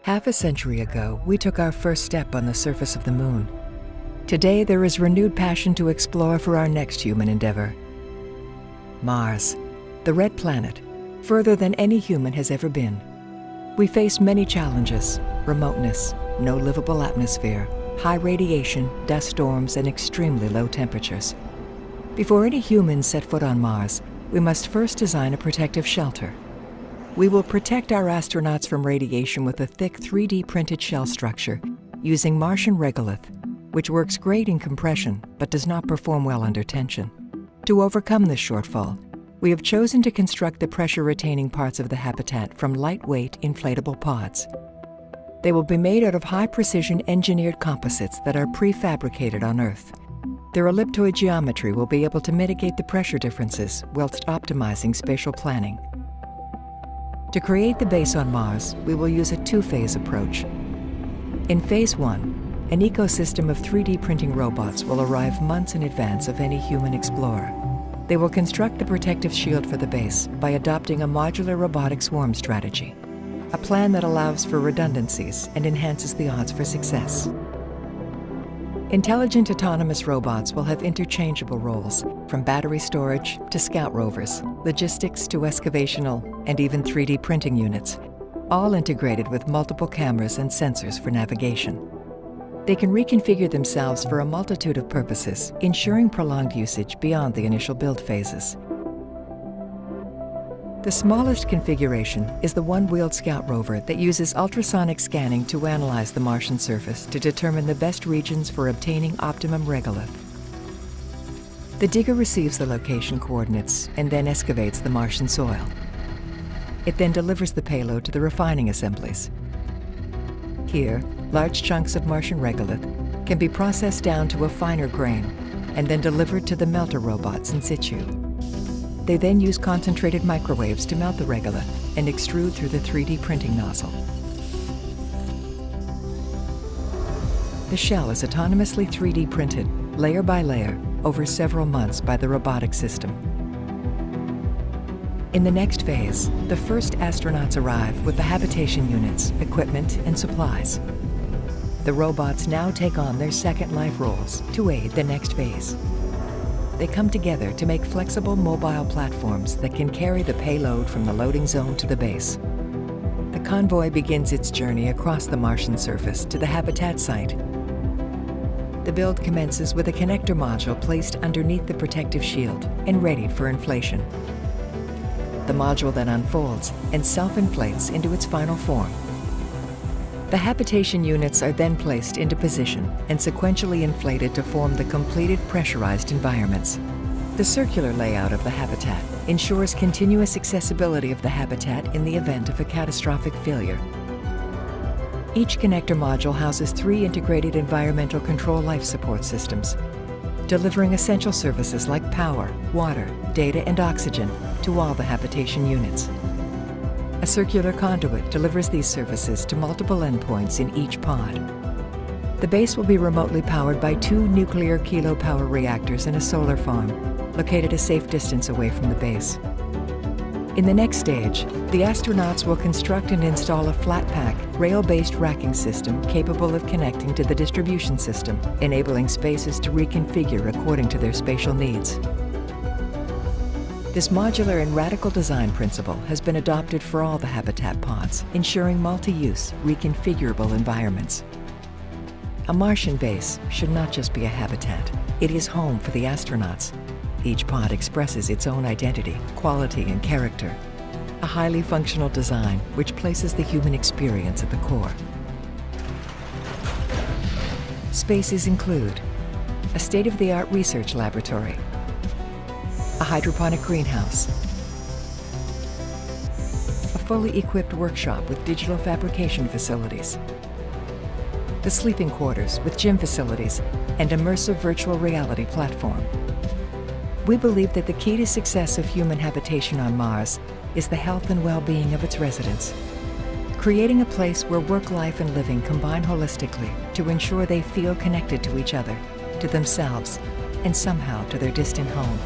Half a century ago, we took our first step on the surface of the moon. Today, there is renewed passion to explore for our next human endeavor. Mars, the red planet, further than any human has ever been. We face many challenges: remoteness, no livable atmosphere, high radiation, dust storms, and extremely low temperatures. Before any humans set foot on Mars, we must first design a protective shelter. We will protect our astronauts from radiation with a thick 3D printed shell structure using Martian regolith, which works great in compression but does not perform well under tension. To overcome this shortfall, we have chosen to construct the pressure-retaining parts of the habitat from lightweight, inflatable pods. They will be made out of high-precision engineered composites that are prefabricated on Earth. Their elliptoid geometry will be able to mitigate the pressure differences whilst optimizing spatial planning. To create the base on Mars, we will use a two-phase approach. In Phase 1, an ecosystem of 3D printing robots will arrive months in advance of any human explorer. They will construct the protective shield for the base by adopting a modular robotic swarm strategy, a plan that allows for redundancies and enhances the odds for success. Intelligent autonomous robots will have interchangeable roles, from battery storage to scout rovers, logistics to excavational, and even 3D printing units, all integrated with multiple cameras and sensors for navigation. They can reconfigure themselves for a multitude of purposes, ensuring prolonged usage beyond the initial build phases. The smallest configuration is the one-wheeled scout rover that uses ultrasonic scanning to analyze the Martian surface to determine the best regions for obtaining optimum regolith. The digger receives the location coordinates and then excavates the Martian soil. It then delivers the payload to the refining assemblies. Here, large chunks of Martian regolith can be processed down to a finer grain and then delivered to the melter robots in situ. They then use concentrated microwaves to melt the regolith and extrude through the 3D printing nozzle. The shell is autonomously 3D printed, layer by layer, over several months by the robotic system. In the next phase, the first astronauts arrive with the habitation units, equipment, and supplies. The robots now take on their second life roles to aid the next phase. They come together to make flexible mobile platforms that can carry the payload from the loading zone to the base. The convoy begins its journey across the Martian surface to the habitat site. The build commences with a connector module placed underneath the protective shield and ready for inflation. The module then unfolds and self-inflates into its final form. The habitation units are then placed into position and sequentially inflated to form the completed pressurized environments. The circular layout of the habitat ensures continuous accessibility of the habitat in the event of a catastrophic failure. Each connector module houses 3 integrated environmental control life support systems, delivering essential services like power, water, data, and oxygen to all the habitation units. A circular conduit delivers these services to multiple endpoints in each pod. The base will be remotely powered by 2 nuclear kilopower reactors in a solar farm, located a safe distance away from the base. In the next stage, the astronauts will construct and install a flat-pack, rail-based racking system capable of connecting to the distribution system, enabling spaces to reconfigure according to their spatial needs. This modular and radical design principle has been adopted for all the habitat pods, ensuring multi-use, reconfigurable environments. A Martian base should not just be a habitat. It is home for the astronauts. Each pod expresses its own identity, quality, and character. A highly functional design which places the human experience at the core. Spaces include a state-of-the-art research laboratory, a hydroponic greenhouse, a fully equipped workshop with digital fabrication facilities, the sleeping quarters with gym facilities, and immersive virtual reality platform. We believe that the key to success of human habitation on Mars is the health and well-being of its residents. Creating a place where work, life, and living combine holistically to ensure they feel connected to each other, to themselves, and somehow to their distant home.